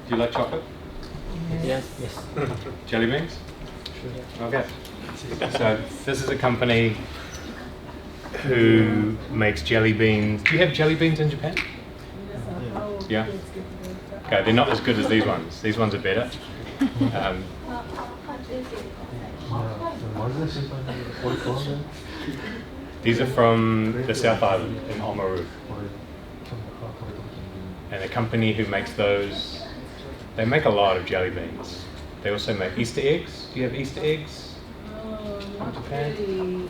Do you like chocolate? Yes. Jelly beans? Sure. Okay. So this is a company who makes jelly beans. Do you have jelly beans in Japan? Yeah? Okay, they're not as good as these ones. These ones are better. These are from the South Island in Oamaru. And the company who makes those, they make a lot of jelly beans. They also make Easter eggs. Do you have Easter eggs in Japan?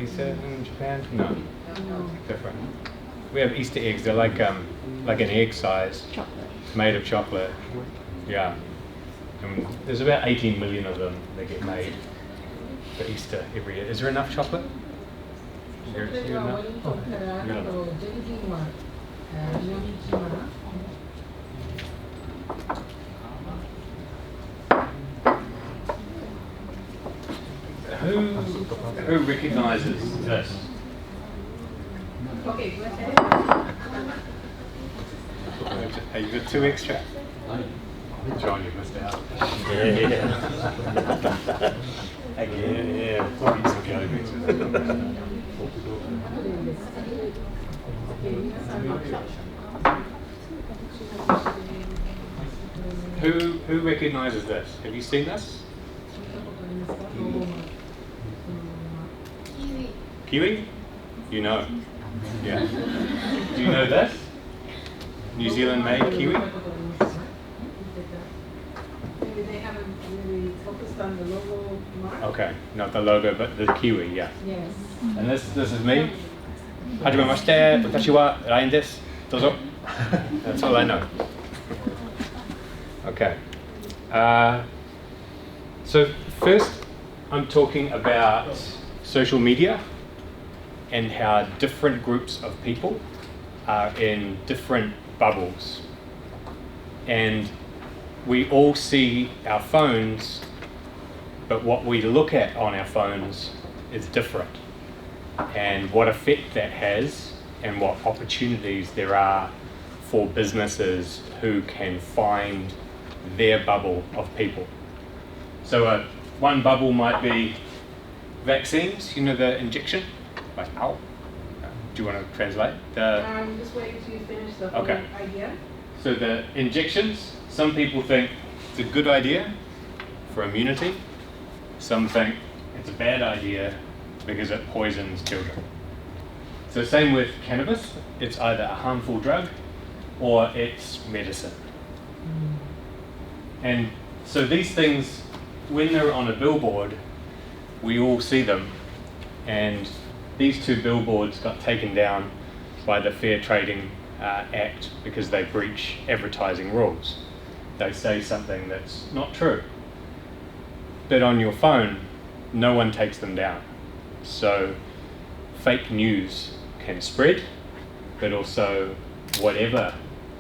Easter in Japan? No. Different. We have Easter eggs. They're like an egg size, made of chocolate. Yeah. And there's about 18 million of them that get made for Easter every year. Is there enough chocolate? Is there enough? Who recognizes this? Okay, go ahead. Hey, you got 2 extra. John, you missed out. Yeah. I'll eat some jelly beans with that. Who recognizes this? Have you seen this? Kiwi? You know. Yeah. Do you know this? New Zealand made kiwi? Maybe they haven't really focused on the logo mark. Okay, not the logo, but the kiwi, yeah. Yes. And this is me. Hajimemashite, watashi wa Ryan desu. Dozo. That's all I know. Okay. So first, I'm talking about social media and how different groups of people are in different bubbles. And we all see our phones, but what we look at on our phones is different. And what effect that has and what opportunities there are for businesses who can find their bubble of people. So one bubble might be vaccines, you know, the injection. Like, ow. Do you want to translate? I'm just waiting till you finish the whole idea. So the injections, some people think it's a good idea for immunity. Some think it's a bad idea because it poisons children. So same with cannabis. It's either a harmful drug or it's medicine. And so these things, when they're on a billboard, we all see them. And these 2 billboards got taken down by the Fair Trading Act because they breach advertising rules. They say something that's not true. But on your phone, no one takes them down. So fake news can spread, but also whatever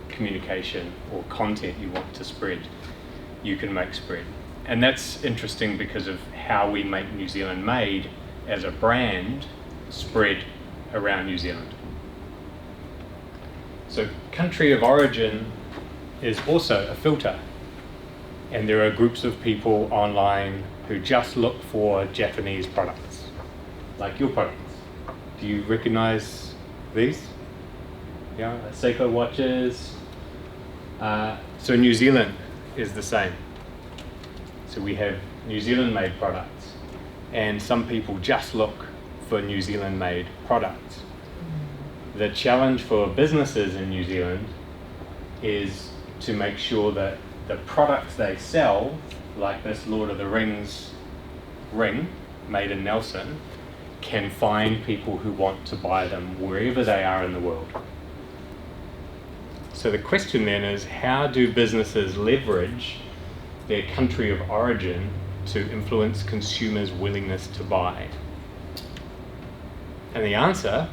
communication or content you want to spread, you can make spread. And that's interesting because of how we make New Zealand Made as a brand spread around New Zealand. So country of origin is also a filter. And there are groups of people online who just look for Japanese products, like your products. Do you recognize these? Yeah, Seiko watches. So New Zealand is the same. So we have New Zealand made products, and some people just look for New Zealand made products. The challenge for businesses in New Zealand is to make sure that the products they sell, like this Lord of the Rings ring made in Nelson, can find people who want to buy them wherever they are in the world. So the question then is, how do businesses leverage their country of origin to influence consumers' willingness to buy? And the answer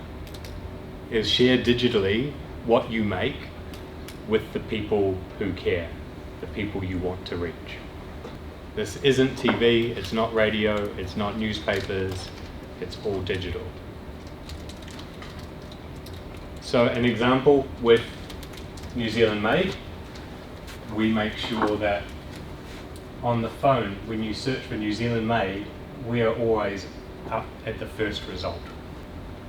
is share digitally what you make with the people who care, the people you want to reach. This isn't TV, it's not radio, it's not newspapers, it's all digital. So an example with New Zealand Made, we make sure that on the phone, when you search for New Zealand made, we are always up at the first result.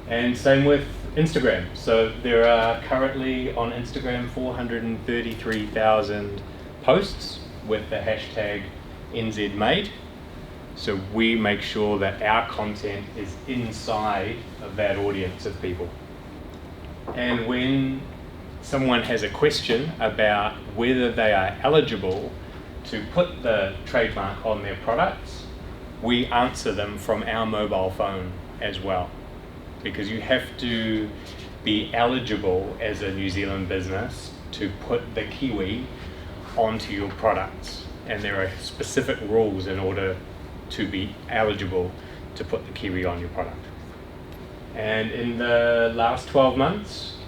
And same with Instagram. So there are currently on Instagram 433,000 posts with the hashtag NZMade. So we make sure that our content is inside of that audience of people. And when someone has a question about whether they are eligible to put the trademark on their products, we answer them from our mobile phone as well. Because you have to be eligible as a New Zealand business to put the Kiwi onto your products. And there are specific rules in order to be eligible to put the Kiwi on your product. And in the last 12 months,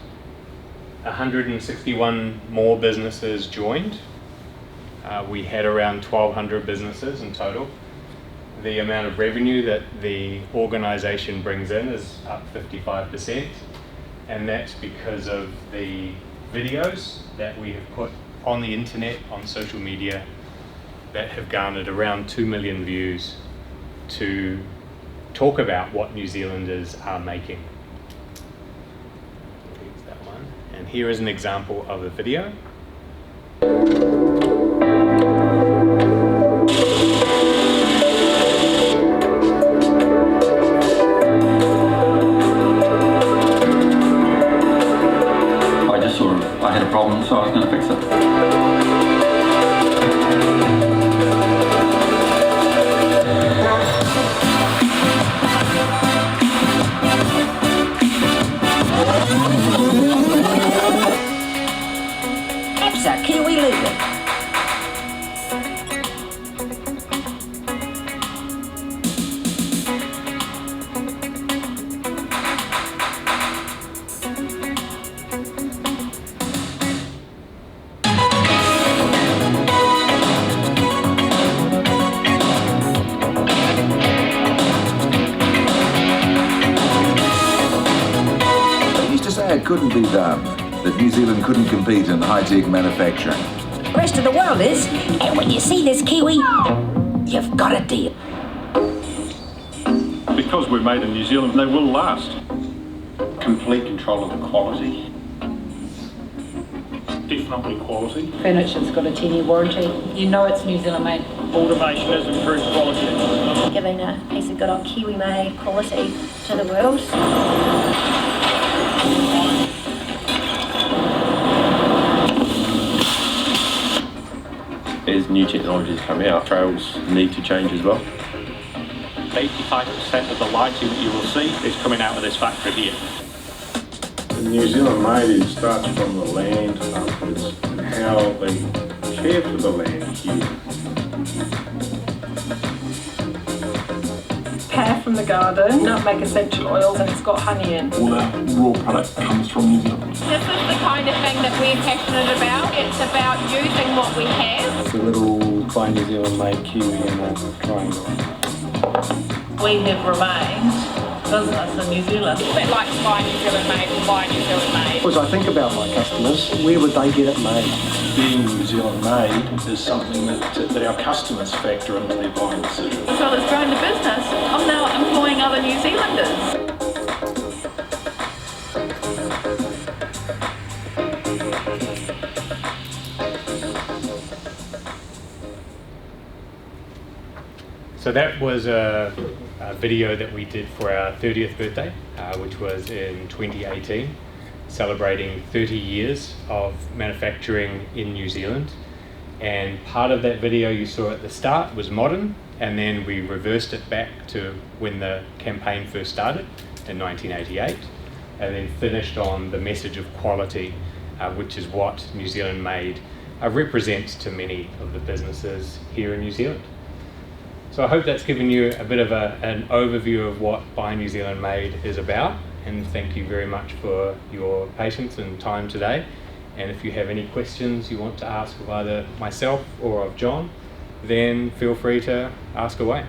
161 more businesses joined. We had around 1,200 businesses in total. The amount of revenue that the organisation brings in is up 55%, and that's because of the videos that we have put on the internet, on social media, that have garnered around 2 million views to talk about what New Zealanders are making. Here's that one. And here is an example of a video. I had a problem, so I was going to fix it. Absolutely. It couldn't be done, that New Zealand couldn't compete in high-tech manufacturing. The rest of the world is, and when you see this Kiwi, you've got a deal. Because we're made in New Zealand, they will last. Complete control of the quality. Definitely quality. Furniture's got a 10-year warranty. You know it's New Zealand made. Automation has improved quality. Giving a piece of good old Kiwi made quality to the world. As new technologies come out, trails need to change as well. 85% of the lighting that you will see is coming out of this factory here. The New Zealand made, it starts from the land upwards and how they care for the land here. Pear from the garden, nutmeg essential oils, and it's got honey in. All our raw product comes from New Zealand. This is the kind of thing that we're passionate about. It's about using what we have. It's a little Buy New Zealand made Kiwi in a triangle. We have remained business in New Zealand. A bit like Buy New Zealand made or Buy New Zealand made. As I think about my customers, where would they get it made? Being New Zealand made is something that our customers factor into their buying decisions. So it's grown the business. I'm now employing other New Zealanders. So that was a video that we did for our 30th birthday, which was in 2018, celebrating 30 years of manufacturing in New Zealand. And part of that video you saw at the start was modern, and then we reversed it back to when the campaign first started in 1988, and then finished on the message of quality, which is what New Zealand Made represents to many of the businesses here in New Zealand. So I hope that's given you a bit of an overview of what Buy New Zealand Made is about, and thank you very much for your patience and time today. And if you have any questions you want to ask of either myself or of John, then feel free to ask away.